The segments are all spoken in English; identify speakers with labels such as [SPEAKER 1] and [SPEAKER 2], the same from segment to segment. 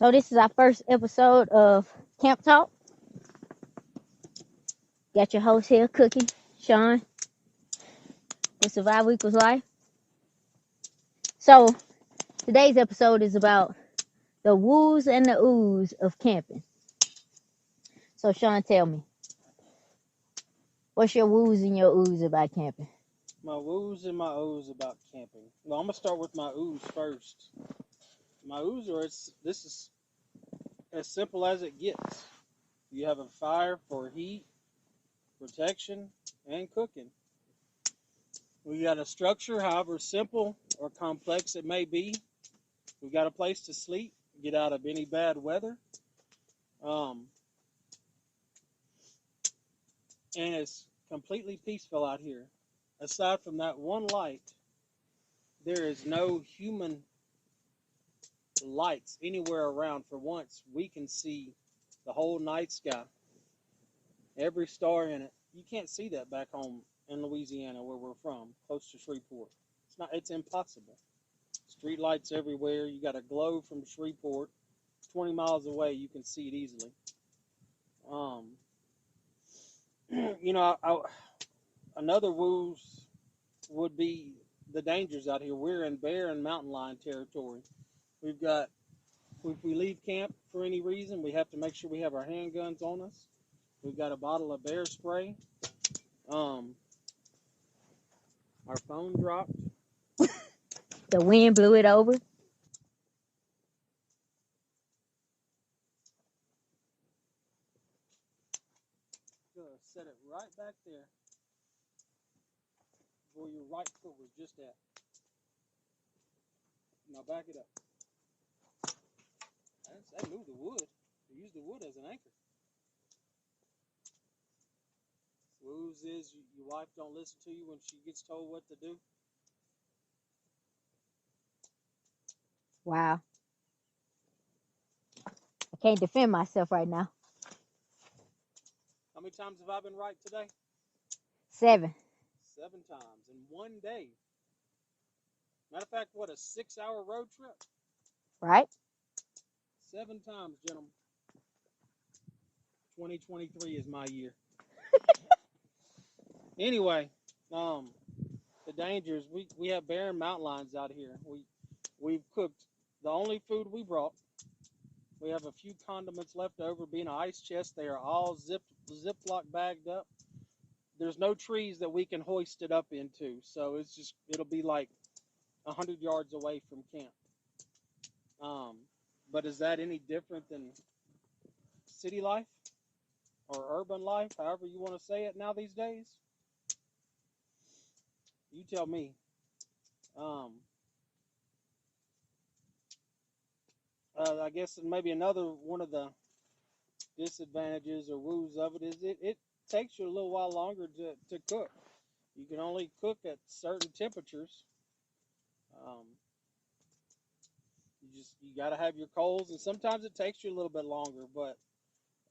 [SPEAKER 1] So this is our first episode of Camp Talk. Got your host here, Cookie, Sean, with Survival Equals Life. So today's episode is about the woos and the oohs of camping. So Sean, tell me, what's your woos and your oohs about camping?
[SPEAKER 2] My woos and my oohs about camping. Well, I'm gonna start with my oohs first. My oohs are this is as simple as it gets. You have a fire for heat, protection, and cooking. We got a structure, however simple or complex it may be. We got a place to sleep, get out of any bad weather. Um, and it's completely peaceful out here. Aside from that one light, there is no human lights anywhere around. For once, we can see the whole night sky, every star in it. You can't see that back home in Louisiana, where we're from, close to Shreveport. It's impossible. Street lights everywhere. You got a glow from Shreveport, 20 miles away. You can see it easily. Um, you know, another woos would be the dangers out here. We're in bear and mountain lion territory. We've got, if we leave camp for any reason, we have to make sure we have our handguns on us. We've got a bottle of bear spray. Our phone dropped.
[SPEAKER 1] The wind blew it over.
[SPEAKER 2] Set it right back there where your right foot was just at. Now back it up. That moved the wood. You use the wood as an anchor. Woos is your wife don't listen to you when she gets told what to do.
[SPEAKER 1] Wow. I can't defend myself right now.
[SPEAKER 2] How many times have I been right today?
[SPEAKER 1] 7.
[SPEAKER 2] 7 times in one day. Matter of fact, what, a 6-hour road trip?
[SPEAKER 1] Right?
[SPEAKER 2] 7 times, gentlemen. 2023 is my year. Anyway, the dangers. We have bear and mountain lions out here. We've cooked the only food we brought. We have a few condiments left over. Being an ice chest, they are all Ziploc bagged up. There's no trees that we can hoist it up into, so it'll be like 100 yards away from camp. But is that any different than city life or urban life, however you want to say it now these days? You tell me. I guess maybe another one of the disadvantages or woos of it is it takes you a little while longer to cook. You can only cook at certain temperatures. Um, you got to have your coals, and sometimes it takes you a little bit longer. But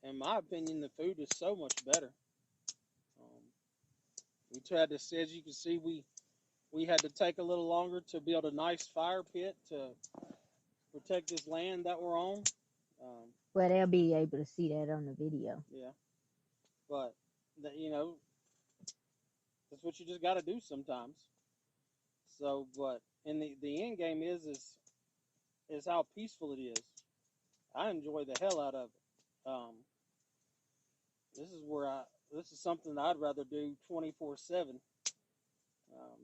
[SPEAKER 2] in my opinion, the food is so much better. Um, we tried to, as you can see, we had to take a little longer to build a nice fire pit to protect this land that we're on.
[SPEAKER 1] Well, they'll be able to see that on the video.
[SPEAKER 2] Yeah, but that's what you just got to do sometimes. So, but in the end game is how peaceful it is. I enjoy the hell out of it. This is something that I'd rather do 24/7.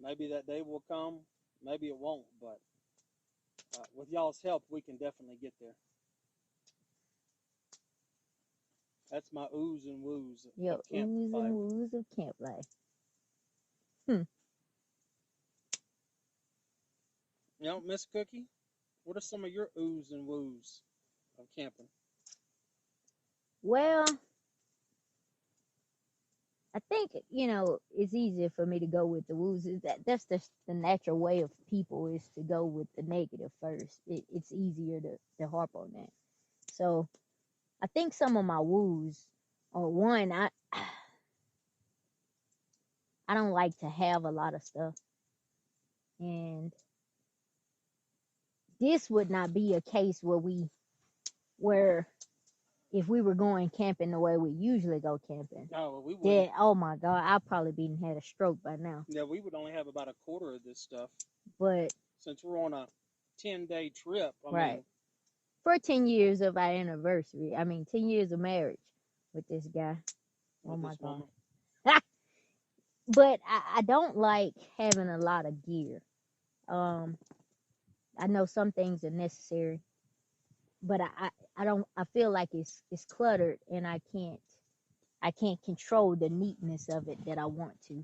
[SPEAKER 2] Maybe that day will come, maybe it won't, but with y'all's help, we can definitely get there. That's my oohs and woos
[SPEAKER 1] Your
[SPEAKER 2] of camp
[SPEAKER 1] oohs
[SPEAKER 2] life.
[SPEAKER 1] and woos of camp life. Hmm.
[SPEAKER 2] You know, Miss Cookie, what are some of your oohs and woos of camping?
[SPEAKER 1] Well, I think it's easier for me to go with the woos. That's the natural way of people is to go with the negative first. It's easier to harp on that. So I think some of my woos are one. I don't like to have a lot of stuff, and this would not be a case where we where if we were going camping the way we usually go camping,
[SPEAKER 2] No, we wouldn't.
[SPEAKER 1] then oh my God, I'd probably been had a stroke by now.
[SPEAKER 2] Yeah, we would only have about a quarter of this stuff
[SPEAKER 1] But
[SPEAKER 2] since we're on a 10-day trip. I
[SPEAKER 1] right,
[SPEAKER 2] mean,
[SPEAKER 1] for 10 years of our anniversary, I mean 10 years of marriage with this guy. Oh
[SPEAKER 2] with
[SPEAKER 1] my
[SPEAKER 2] this
[SPEAKER 1] God.
[SPEAKER 2] woman.
[SPEAKER 1] But I don't like having a lot of gear. Um, I know some things are necessary, but I don't I feel like it's cluttered and I can't control the neatness of it that I want to.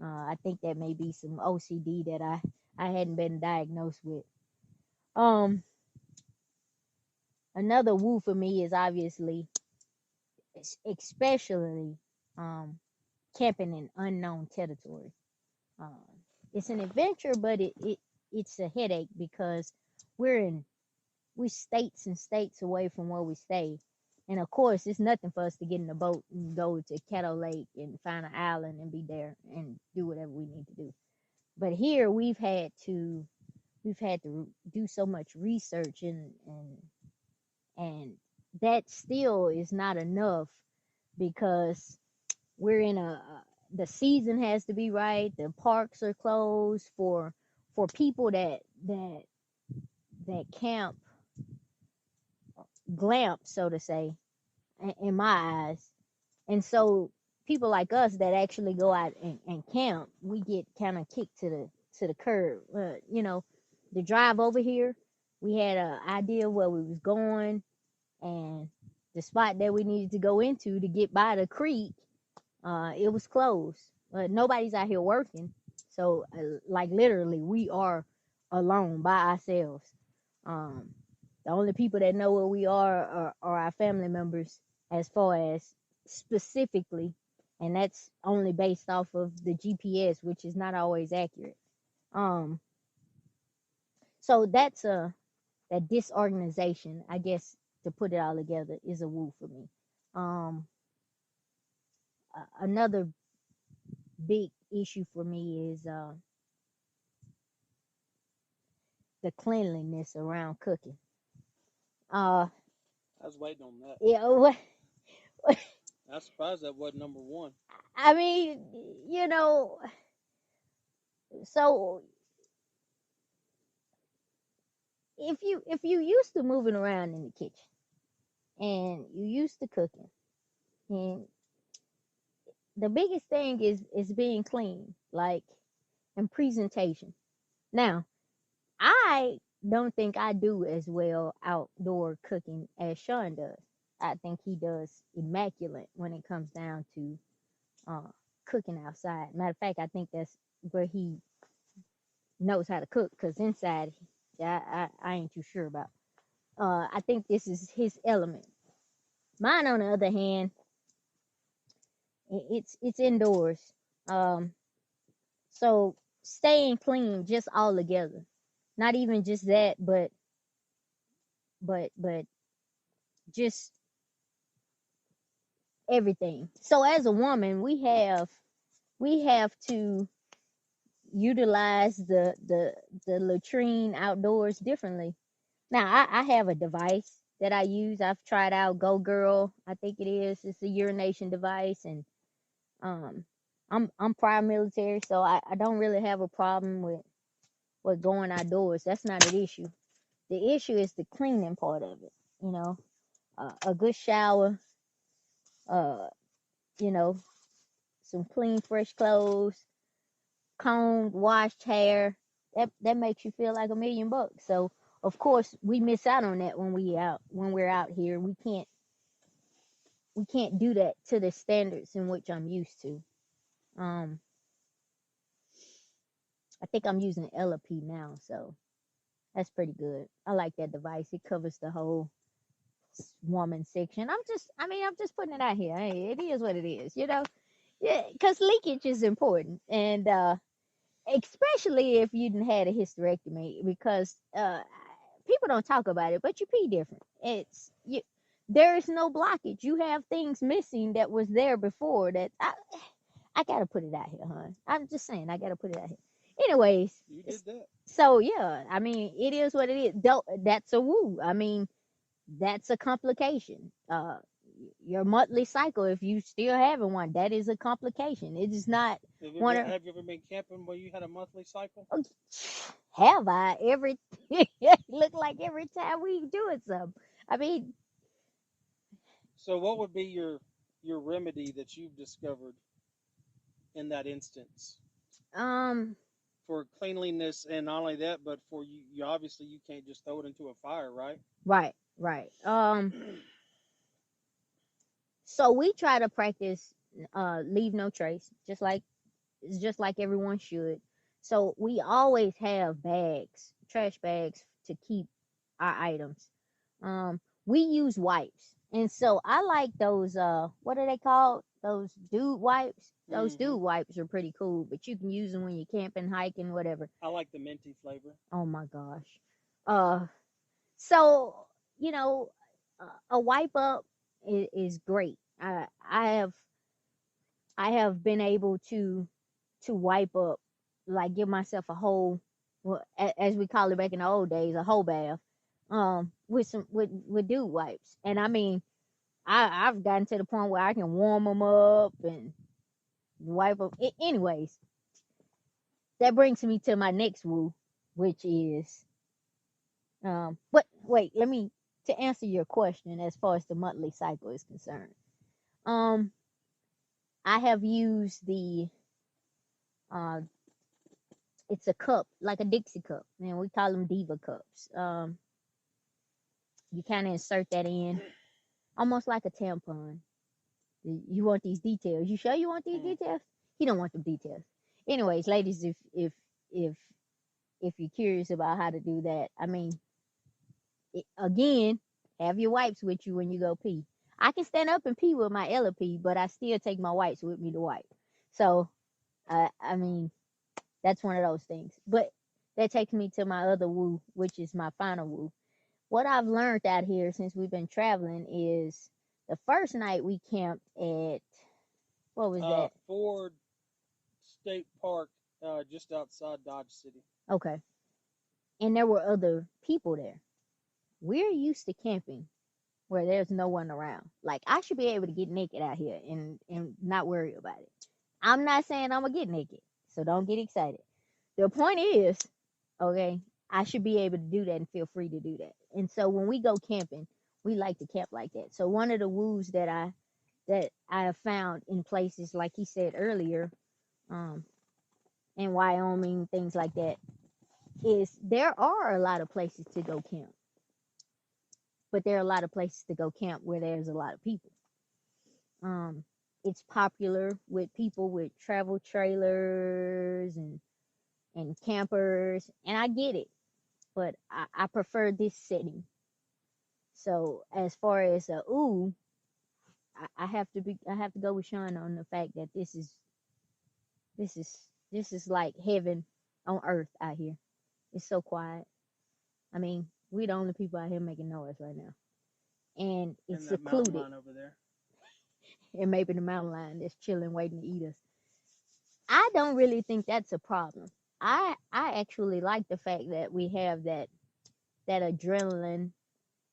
[SPEAKER 1] I think that may be some OCD that I hadn't been diagnosed with. Um, Another woo for me is obviously especially um camping in unknown territory. Um, it's an adventure, but it's a headache because we're in we states and states away from where we stay. And of course, it's nothing for us to get in a boat and go to Caddo Lake and find an island and be there and do whatever we need to do. But here we've had to do so much research and that still is not enough because we're in the season has to be right. The parks are closed for people that camp glamp, so to say, in my eyes. And so people like us that actually go out and camp, we get kind of kicked to the curb. The drive over here, we had an idea where we was going, and the spot that we needed to go into to get by the creek, it was closed. Nobody's out here working, so like literally, we are alone by ourselves. Um, the only people that know where we are our family members, as far as specifically, and that's only based off of the GPS, which is not always accurate. Um, so that disorganization, I guess, to put it all together, is a woo for me. Um, Another big issue for me is the cleanliness around cooking. Uh,
[SPEAKER 2] I was waiting on that.
[SPEAKER 1] yeah,
[SPEAKER 2] I'm surprised that wasn't number one.
[SPEAKER 1] I mean, you know, so if you used to moving around in the kitchen and you used to cooking, and the biggest thing is being clean, like, and presentation. Now, I don't think I do as well outdoor cooking as Sean does. I think he does immaculate when it comes down to uh, cooking outside. Matter of fact, I think that's where he knows how to cook, because inside, I ain't too sure about. I think this is his element. Mine, on the other hand, it's indoors. Um, so staying clean just all together. Not even just that, but just everything. So as a woman, we have to utilize the latrine outdoors differently. Now I have a device that I use. I've tried out Go Girl, I think it is. It's a urination device, and um I'm prior military, so I don't really have a problem with going outdoors. That's not an issue. The issue is the cleaning part of it. You know, a good shower, uh, you know, some clean, fresh clothes, combed, washed hair. That makes you feel like $1,000,000. So of course we miss out on that when we're out here. We can't do that to the standards in which I'm used to. Um, I think I'm using LP now, so that's pretty good. I like that device. It covers the whole woman section. I'm just putting it out here. Hey, it is what it is, you know. Yeah, because leakage is important, and especially if you didn't had a hysterectomy, because people don't talk about it, but you pee different. There is no blockage. You have things missing that was there before. That I gotta put it out here, hon. I'm just saying, I gotta put it out here. Anyways,
[SPEAKER 2] You did that.
[SPEAKER 1] so yeah, I mean, it is what it is. That's a woo. I mean, that's a complication. Your monthly cycle, if you still having one, that is a complication. It is not one of.
[SPEAKER 2] Have you ever been camping where you had a monthly cycle?
[SPEAKER 1] Oh, have I every? It look like every time we doing something. I mean,
[SPEAKER 2] So what would be your remedy that you've discovered in that instance
[SPEAKER 1] um,
[SPEAKER 2] for cleanliness, and not only that, but for you obviously you can't just throw it into a fire, right?
[SPEAKER 1] right, right. So we try to practice leave no trace, just like everyone should. So we always have bags, trash bags to keep our items. We use wipes. And so I like those what are they called? Those dude wipes. Those
[SPEAKER 2] Hmm.
[SPEAKER 1] dude wipes are pretty cool, but you can use them when you're camping, hiking, whatever.
[SPEAKER 2] I like the minty flavor.
[SPEAKER 1] Oh my gosh. Uh so, you know, a wipe up is great. I have been able to wipe up, like give myself a whole, well, as we call it back in the old days, a whole bath, with some with dude wipes. And I mean, I've gotten to the point where I can warm them up and wipe up. Anyways, that brings me to my next woo, which is but wait, let me to answer your question as far as the monthly cycle is concerned. Um, I have used the uh it's a cup, like a Dixie cup, and we call them Diva cups. You kind of insert that in, almost like a tampon. You want these details? You sure you want these
[SPEAKER 2] Hmm.
[SPEAKER 1] details? You don't want the details. Anyways, ladies, if if you're curious about how to do that, I mean, again, have your wipes with you when you go pee. I can stand up and pee with my LP, but I still take my wipes with me to wipe. So, I mean, that's one of those things. But that takes me to my other woo, which is my final woo. What I've learned out here since we've been traveling is the first night we camped at, what was that?
[SPEAKER 2] Ford State Park, just outside Dodge City.
[SPEAKER 1] Okay. And there were other people there. We're used to camping where there's no one around. Like, I should be able to get naked out here and not worry about it. I'm not saying I'm gonna get naked, so don't get excited. The point is, okay, I should be able to do that and feel free to do that. And so when we go camping, we like to camp like that. So one of the woos that I have found in places like he said earlier, um, in Wyoming, things like that, is there are a lot of places to go camp, but there are a lot of places to go camp where there's a lot of people. Um, it's popular with people with travel trailers and campers, and I get it, but I prefer this setting. So as far as ooh, I have to go with Sean on the fact that this is this is like heaven on earth out here. It's so quiet. I mean, we the only people out here making noise right now, and it's
[SPEAKER 2] And that mountain
[SPEAKER 1] secluded.
[SPEAKER 2] line over there.
[SPEAKER 1] And maybe the mountain lion that's chilling, waiting to eat us. I don't really think that's a problem. I actually like the fact that we have that adrenaline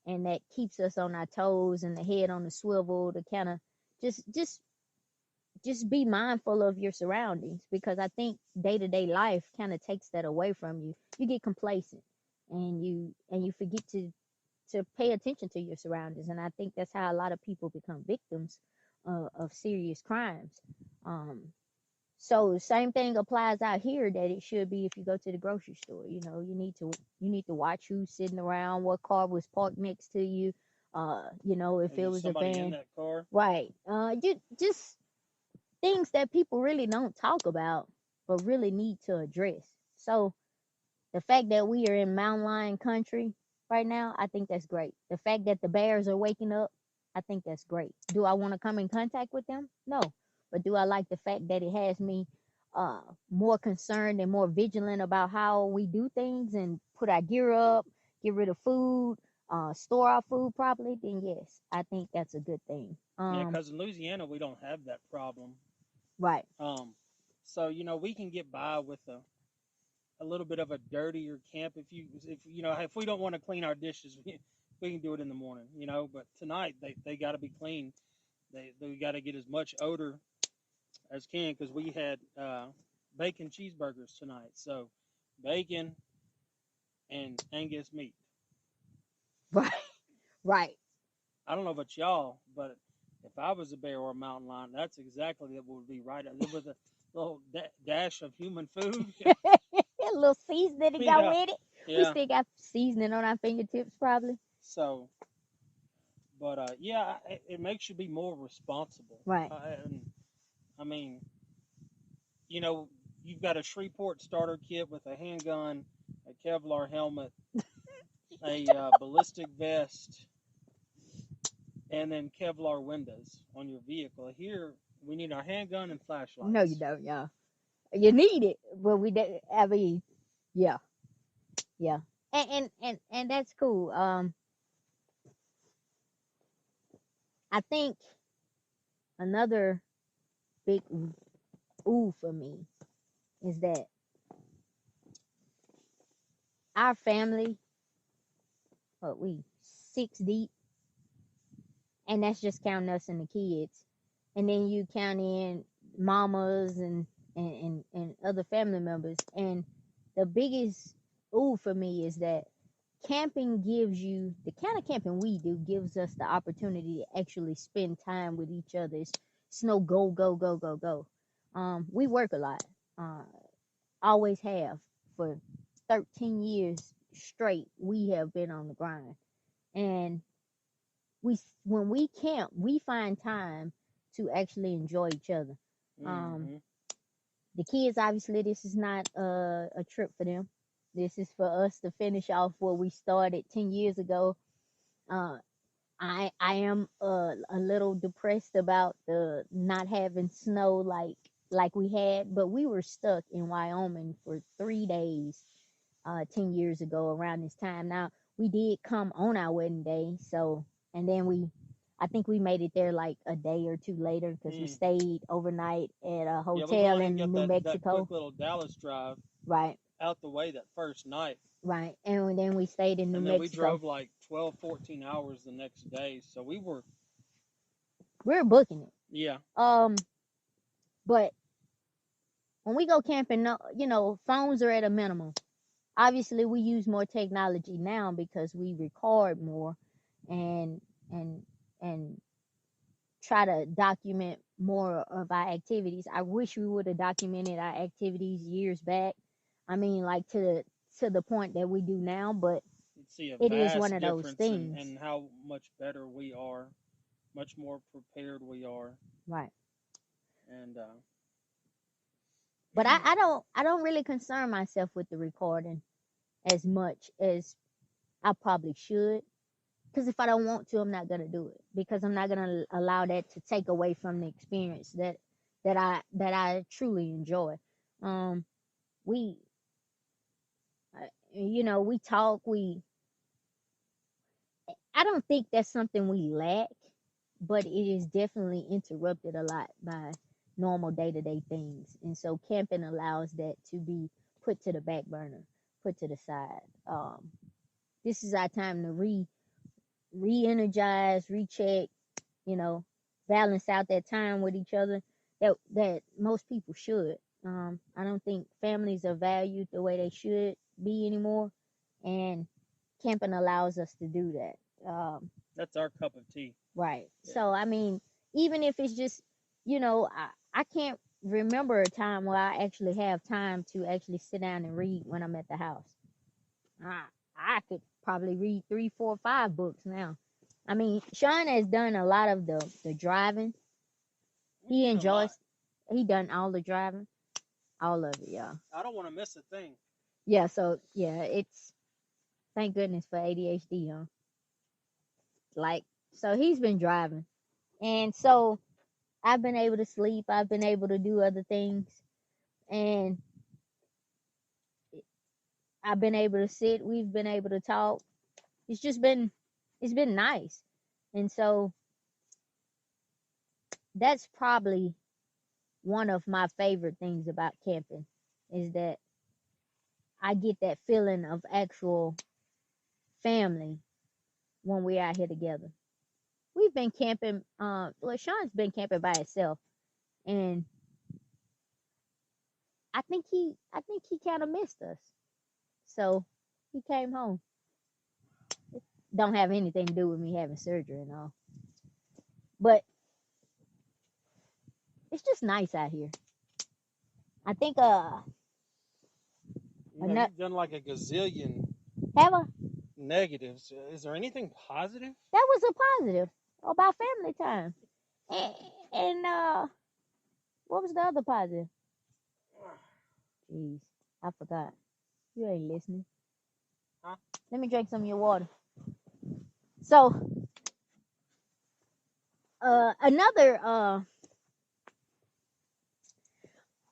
[SPEAKER 1] and that keeps us on our toes and the head on the swivel to kind of just just just be mindful of your surroundings, because I think day-to-day life kind of takes that away from you. You get complacent and you forget to pay attention to your surroundings, and I think that's how a lot of people become victims of serious crimes. Um, so same thing applies out here that it should be if you go to the grocery store. You need to watch who's sitting around, what car was parked next to you. If
[SPEAKER 2] Is
[SPEAKER 1] it
[SPEAKER 2] there
[SPEAKER 1] was a
[SPEAKER 2] somebody in
[SPEAKER 1] van,
[SPEAKER 2] that car?
[SPEAKER 1] right? Just things that people really don't talk about, but really need to address. So the fact that we are in mountain lion country right now, I think that's great. The fact that the bears are waking up, I think that's great. Do I want to come in contact with them? No. But do I like the fact that it has me more concerned and more vigilant about how we do things and put our gear up, get rid of food, store our food properly? Then yes, I think that's a good thing.
[SPEAKER 2] Yeah, because in Louisiana we don't have that problem.
[SPEAKER 1] Right.
[SPEAKER 2] Um, so we can get by with a little bit of a dirtier camp if we don't want to clean our dishes. we can do it in the morning, you know. But tonight they got to be clean. They got to get as much odor as can because we had bacon cheeseburgers tonight. So bacon and Angus meat.
[SPEAKER 1] Right, right.
[SPEAKER 2] I don't know about y'all, but if I was a bear or a mountain lion, that's exactly what would be right. There was a little dash of human food.
[SPEAKER 1] A little seasoning to go
[SPEAKER 2] Yeah,
[SPEAKER 1] with it. We
[SPEAKER 2] yeah.
[SPEAKER 1] still got seasoning on our fingertips, probably.
[SPEAKER 2] So, but yeah, it makes you be more responsible.
[SPEAKER 1] Right.
[SPEAKER 2] And I mean, you know, you've got a Shreveport starter kit with a handgun, a Kevlar helmet, a ballistic vest, and then Kevlar windows on your vehicle. Here, we need our handgun and
[SPEAKER 1] No, you
[SPEAKER 2] flashlights.
[SPEAKER 1] don't, y'all. You need it, but we did. I mean, yeah, yeah, and that's cool. I think another big ooh for me is that our family, what we 6 deep, and that's just counting us and the kids, and then you count in mamas and other family members, and the biggest ooh for me is that camping gives you the kind of camping we do gives us the opportunity to actually spend time with each other. It's no go go go go go. We work a lot, uh, always have for 13 years straight. We have been on the grind, and when we camp, we find time to actually enjoy each other. Um,
[SPEAKER 2] Mm-hmm.
[SPEAKER 1] the kids, obviously, this is not a trip for them. This is for us to finish off what we started 10 years ago. Uh, I am a little depressed about the not having snow like we had, but we were stuck in Wyoming for 3 days 10 years ago around this time. Now, we did come on our wedding day, so, and then I think we made it there like a day or two later because we
[SPEAKER 2] Mm-hmm.
[SPEAKER 1] stayed overnight at a
[SPEAKER 2] Yeah, we
[SPEAKER 1] hotel
[SPEAKER 2] went ahead and
[SPEAKER 1] in
[SPEAKER 2] got
[SPEAKER 1] New
[SPEAKER 2] that quick
[SPEAKER 1] Mexico.
[SPEAKER 2] little Dallas drive
[SPEAKER 1] Right,
[SPEAKER 2] out the way that first night.
[SPEAKER 1] right. And then we stayed in New
[SPEAKER 2] And then we
[SPEAKER 1] Mexico.
[SPEAKER 2] drove like 12, 14 hours the next day. So we were,
[SPEAKER 1] We were booking it.
[SPEAKER 2] yeah.
[SPEAKER 1] But when we go camping, no, phones are at a minimum. Obviously, we use more technology now because we record more and and and try to document more of our activities. I wish we would have documented our activities years back. I mean, like to the point that we do now, but
[SPEAKER 2] You'd see a
[SPEAKER 1] it is one
[SPEAKER 2] vast
[SPEAKER 1] of those
[SPEAKER 2] difference
[SPEAKER 1] things.
[SPEAKER 2] in how much better we are, much more prepared we are.
[SPEAKER 1] Right.
[SPEAKER 2] And
[SPEAKER 1] But I don't really concern myself with the recording as much as I probably should. Because if I don't want to, I'm not gonna do it. Because I'm not gonna allow that to take away from the experience that I truly enjoy. Um, we, we talk. I don't think that's something we lack, but it is definitely interrupted a lot by normal day to day things, and so camping allows that to be put to the back burner, put to the side. This is our time to re-energize, recheck, you know, balance out that time with each other that most people should. I don't think families are valued the way they should be anymore, and camping allows us to do that.
[SPEAKER 2] that's our cup of tea.
[SPEAKER 1] Right.
[SPEAKER 2] Yeah.
[SPEAKER 1] So I mean, even if it's just, I can't remember a time where I actually have time to actually sit down and read when I'm at the house. I I could probably read 3, 4, 5 books now. I mean, Sean has done a lot of the driving.
[SPEAKER 2] We've
[SPEAKER 1] He
[SPEAKER 2] done a lot.
[SPEAKER 1] enjoys. He done all the driving, all of it, yeah.
[SPEAKER 2] I don't want to miss a thing.
[SPEAKER 1] Yeah. So yeah, it's thank goodness for ADHD, huh? Like, so he's been driving, and so I've been able to sleep. I've been able to do other things, and I've been able to sit. We've been able to talk. It's just been, it's been nice, and so that's probably one of my favorite things about camping is that I get that feeling of actual family when we're out here together. We've been camping. Well, Sean's been camping by himself, and I think he kind of missed us. So he came home. It don't have anything to do with me having surgery and all, but it's just nice out here. I think
[SPEAKER 2] You know, you've done like a gazillion
[SPEAKER 1] have a
[SPEAKER 2] negatives. Is there anything positive?
[SPEAKER 1] that was a positive about family time, and what was the other positive? Jeez, I forgot. You ain't listening.
[SPEAKER 2] Huh?
[SPEAKER 1] Let me drink some of your water. So,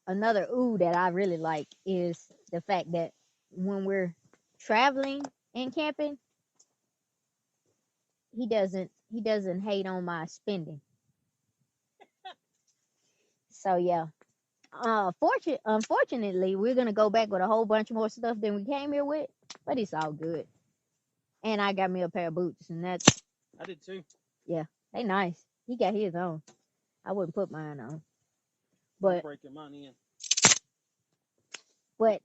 [SPEAKER 1] another ooh that I really like is the fact that when we're traveling and camping, he doesn't hate on my spending. So yeah. Unfortunately, we're gonna go back with a whole bunch more stuff than we came here with, but it's all good. And I got me a pair of boots, and that's
[SPEAKER 2] I did too.
[SPEAKER 1] yeah, they nice. He got his on. I wouldn't put mine on,
[SPEAKER 2] I'm
[SPEAKER 1] but
[SPEAKER 2] breaking mine in.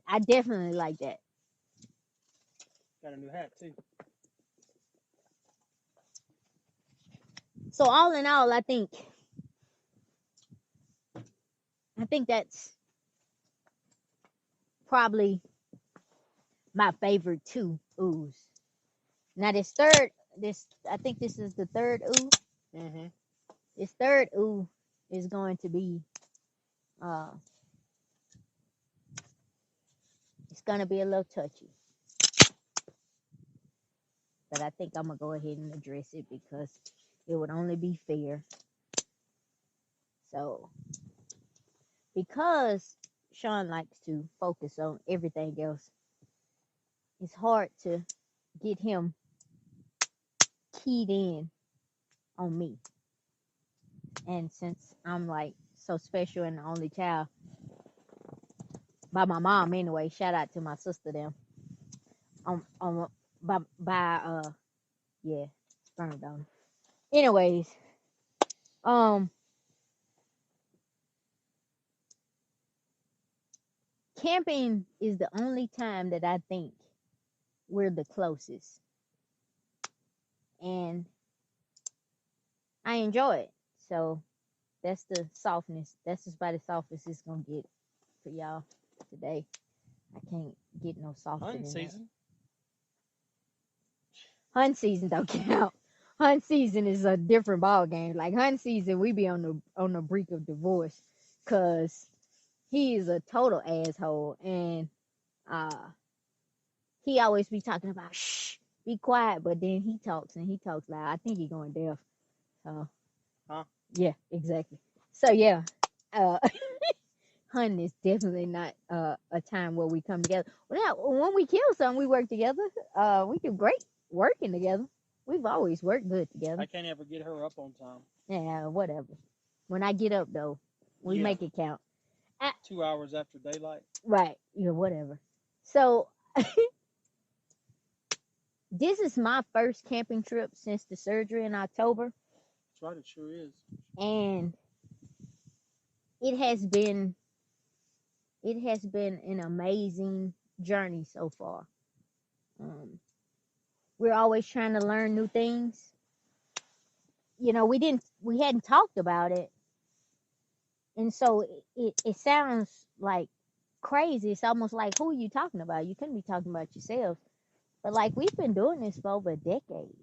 [SPEAKER 1] I definitely like that.
[SPEAKER 2] Got a new hat too.
[SPEAKER 1] So all in all, I think that's probably my favorite two oohs. Now I think this is the third ooh.
[SPEAKER 2] Mm-hmm.
[SPEAKER 1] This third ooh is going to be uh it's gonna be a little touchy, but I think I'm gonna go ahead and address it because it would only be fair. So because Sean likes to focus on everything else, it's hard to get him keyed in on me. And since I'm like so special and the only child by my mom anyway, shout out to my sister them. By yeah, sperm donor. Anyways, um camping is the only time that I think we're the closest. And I enjoy it. So that's the softness. That's just about the softest it's gonna get for y'all today. I can't get no softer
[SPEAKER 2] Hunting
[SPEAKER 1] than that.
[SPEAKER 2] season.
[SPEAKER 1] Hunt season don't count. Hunt season is a different ball game. Like hunt season, we be on the brink of divorce, cause he is a total asshole, and uh, he always be talking about shh, be quiet, but then he talks and he talks loud. I think he going deaf. So
[SPEAKER 2] Huh?
[SPEAKER 1] yeah, exactly. So yeah, uh, hunting is definitely not a time where we come together. Well, now, when we kill something, we work together. We do great working together. We've always worked good together.
[SPEAKER 2] I can't ever get her up on time.
[SPEAKER 1] Yeah, whatever. When I get up though, we make it count.
[SPEAKER 2] 2 hours after daylight.
[SPEAKER 1] Right. Yeah, whatever. So this is my first camping trip since the surgery in October,
[SPEAKER 2] That's right, it sure is.
[SPEAKER 1] and it has been an amazing journey so far. Um, we're always trying to learn new things. You know, we hadn't talked about it, and so it sounds like crazy. It's almost like, who are you talking about? You couldn't be talking about yourself. But like, we've been doing this for over a decade.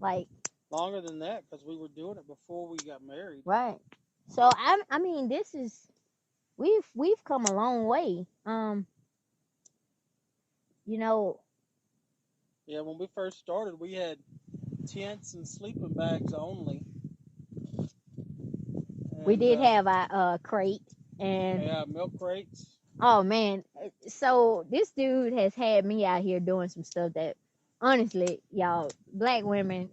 [SPEAKER 1] Like,
[SPEAKER 2] Longer than that, because we were doing it before we got married.
[SPEAKER 1] right. So I mean, this is we've come a long way. You know,
[SPEAKER 2] Yeah, when we first started, we had tents and sleeping bags only.
[SPEAKER 1] we
[SPEAKER 2] And
[SPEAKER 1] did have a crate, and
[SPEAKER 2] yeah, milk crates.
[SPEAKER 1] oh man, so this dude has had me out here doing some stuff that, honestly, y'all, black women,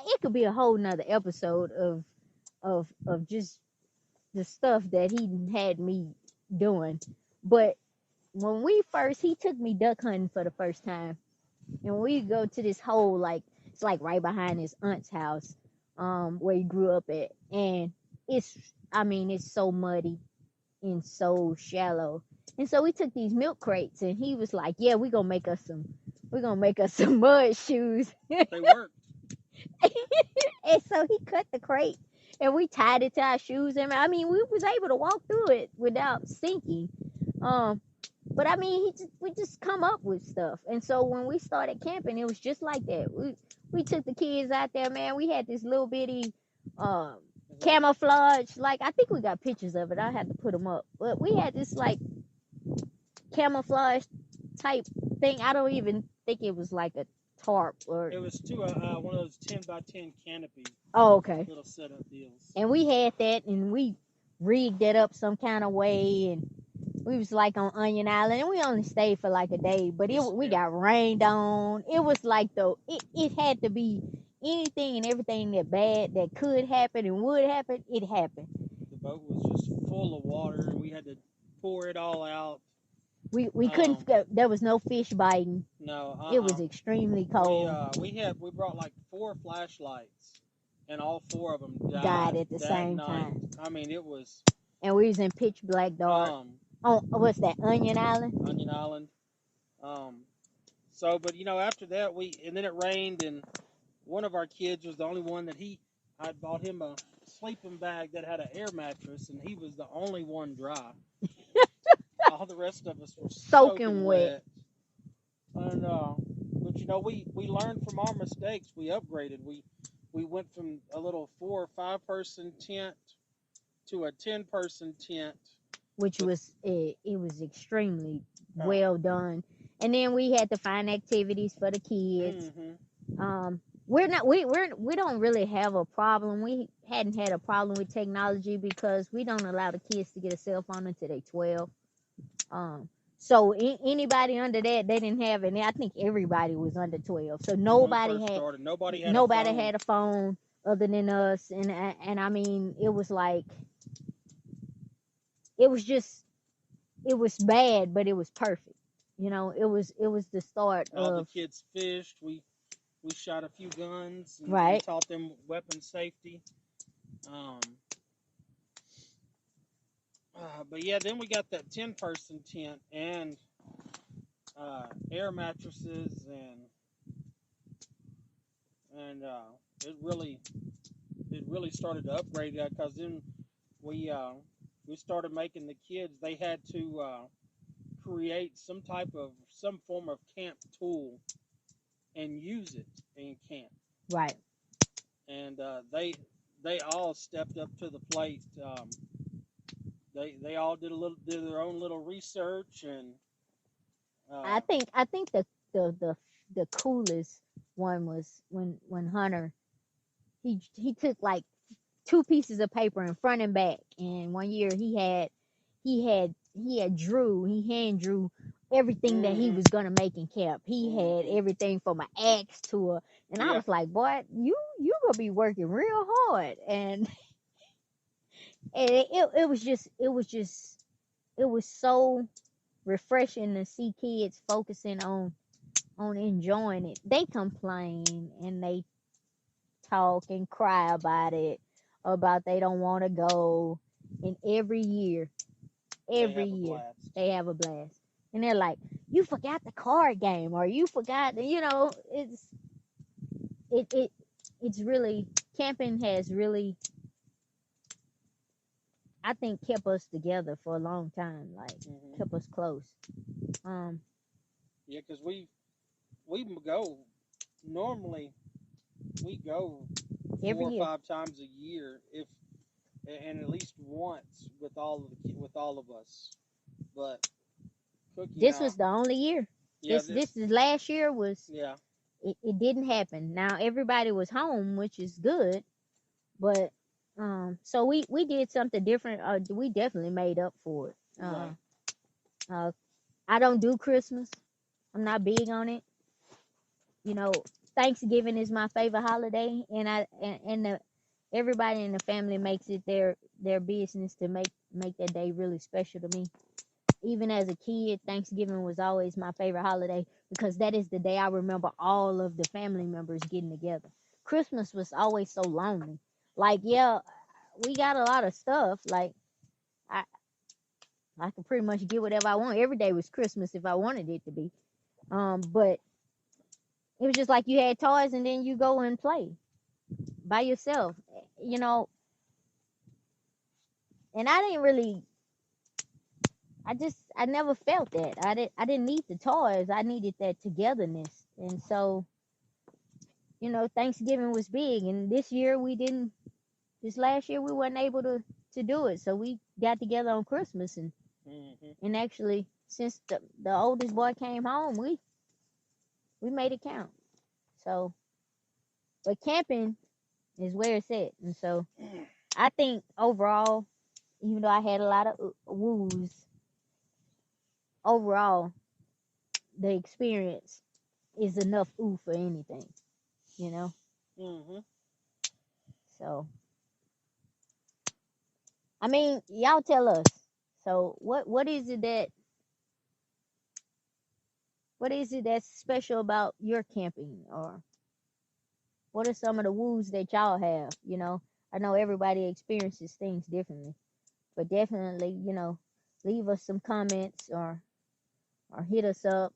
[SPEAKER 1] it could be a whole nother episode of just the stuff that he had me doing, but when he took me duck hunting for the first time, and we go to this hole, like it's like right behind his aunt's house, where he grew up at, and it's, I mean, it's so muddy and so shallow. And so we took these milk crates, and he was like, "Yeah, we're gonna make us some mud shoes."
[SPEAKER 2] They worked.
[SPEAKER 1] And so he cut the crate, and we tied it to our shoes, and I mean, we was able to walk through it without sinking. Um, but I mean, we just come up with stuff. And so when we started camping, it was just like that. We took the kids out there, man. We had this little bitty um camouflage, like, I think we got pictures of it. I had to put them up. But we had this like camouflage type thing. I don't even think it was like a tarp or.
[SPEAKER 2] It was one of those 10 by 10 canopy.
[SPEAKER 1] Oh, okay.
[SPEAKER 2] Little setup deals.
[SPEAKER 1] And we had that, and we rigged it up some kind of way, and we was like on Onion Island, and we only stayed for like a day, but we got rained on. It was like it had to be anything and everything that bad that could happen and would happen. It happened.
[SPEAKER 2] The boat was just full of water, and we had to pour it all out.
[SPEAKER 1] We couldn't. There was no fish biting.
[SPEAKER 2] No,
[SPEAKER 1] It was extremely cold.
[SPEAKER 2] We brought like 4 flashlights, and all 4 of them
[SPEAKER 1] died at the
[SPEAKER 2] that
[SPEAKER 1] same
[SPEAKER 2] night.
[SPEAKER 1] time.
[SPEAKER 2] I mean, it was.
[SPEAKER 1] And we was in pitch black dark. What's that? Onion Island.
[SPEAKER 2] Onion Island. So, but after that and then it rained, and one of our kids was the only one that I bought him a sleeping bag that had an air mattress, and he was the only one dry. All the rest of us were soaking wet. And but we learned from our mistakes. We upgraded. We went from a little 4 or 5 person tent to a 10-person tent,
[SPEAKER 1] which was it was extremely well done. And then we had to find activities for the kids. Mm-hmm. We don't really have a problem. We hadn't had a problem with technology because we don't allow the kids to get a cell phone until they're 12. So anybody under that, they didn't have, and I think everybody was under 12. So nobody had a phone other than us. And I mean, it was like, it was bad, but it was perfect. It was the start
[SPEAKER 2] all
[SPEAKER 1] of.
[SPEAKER 2] The kids fished. We shot a few guns. And
[SPEAKER 1] right.
[SPEAKER 2] We taught them weapon safety. But yeah, then we got that 10-person tent and air mattresses, and it really started to upgrade that, because then we started making the kids. They had to create some form of camp tool and use it in camp.
[SPEAKER 1] Right.
[SPEAKER 2] And they all stepped up to the plate. They all did their own little research, and
[SPEAKER 1] I think the coolest one was when Hunter he took like 2 pieces of paper in front and back, and one year he hand drew everything that he was gonna make in camp. He had everything from an axe to a, and I was like, boy, you gonna be working real hard. And it was so refreshing to see kids focusing on enjoying it. They complain and they talk and cry about it, about they don't want to go, and every year they have a blast. And they're like, you forgot the card game, or you forgot it's really, camping has really, I think, kept us together for a long time, like kept us close.
[SPEAKER 2] Yeah, because we go, normally we go 4 or 5 times a year, and at least once with all of us. But
[SPEAKER 1] this was the only year.
[SPEAKER 2] Yeah,
[SPEAKER 1] this is last year was.
[SPEAKER 2] Yeah.
[SPEAKER 1] It didn't happen. Now everybody was home, which is good, but so we did something different. We definitely made up for it. I don't do Christmas. I'm not big on it. Thanksgiving is my favorite holiday, and everybody in the family makes it their business to make that day really special to me. even as a kid, Thanksgiving was always my favorite holiday because that is the day I remember all of the family members getting together. Christmas was always so lonely. Like, yeah, we got a lot of stuff. Like, I I could pretty much get whatever I want. Every day was Christmas if I wanted it to be. But it was just like you had toys and then you go and play by yourself, you know. And I didn't really, I never felt that. I didn't need the toys. I needed that togetherness. And so, Thanksgiving was big. And this year we didn't. This last year we weren't able to do it. So we got together on Christmas and actually since the oldest boy came home, we made it count. So, but camping is where it's at. And so I think overall, even though I had a lot of woos, overall the experience is enough ooh for anything, you know.
[SPEAKER 2] Mm-hmm.
[SPEAKER 1] So I mean, y'all tell us. So what is it that's special about your camping, or what are some of the woos that y'all have? I know everybody experiences things differently, but definitely, leave us some comments or hit us up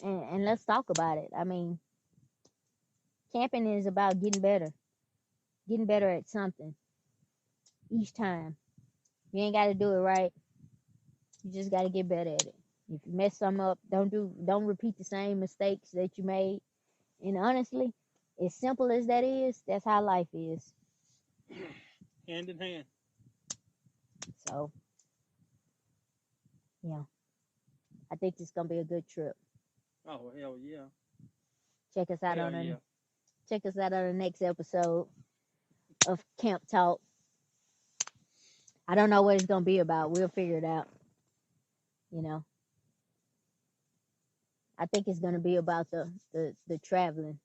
[SPEAKER 1] and let's talk about it. I mean, camping is about getting better at something each time. You ain't got to do it right. You just got to get better at it. If you mess some up, don't repeat the same mistakes that you made. And honestly, as simple as that is, that's how life is.
[SPEAKER 2] Hand in hand.
[SPEAKER 1] So, yeah, I think it's gonna be a good trip.
[SPEAKER 2] Oh hell yeah.
[SPEAKER 1] Check us out
[SPEAKER 2] Hell
[SPEAKER 1] on
[SPEAKER 2] yeah.
[SPEAKER 1] the check us out on the next episode of Camp Talk. I don't know what it's gonna be about. We'll figure it out. You know, I think it's gonna be about the traveling.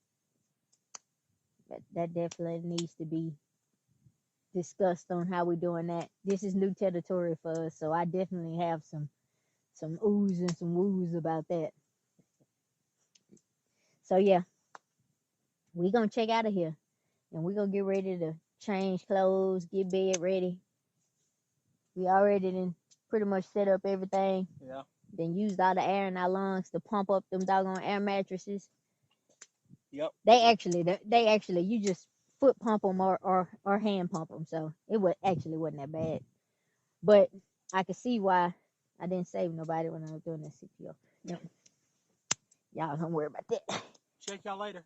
[SPEAKER 1] That definitely needs to be discussed on how we're doing that. This is new territory for us, so I definitely have some oohs and some woos about that. So yeah, we gonna check out of here and we gonna get ready to change clothes, get bed ready. We already done pretty much set up everything.
[SPEAKER 2] Yeah.
[SPEAKER 1] Then used all the air in our lungs to pump up them doggone air mattresses.
[SPEAKER 2] Yep.
[SPEAKER 1] They actually you just foot pump them or hand pump them. So it wasn't that bad. But I could see why I didn't save nobody when I was doing that CPO. Yep. Y'all don't worry about that.
[SPEAKER 2] Check y'all later.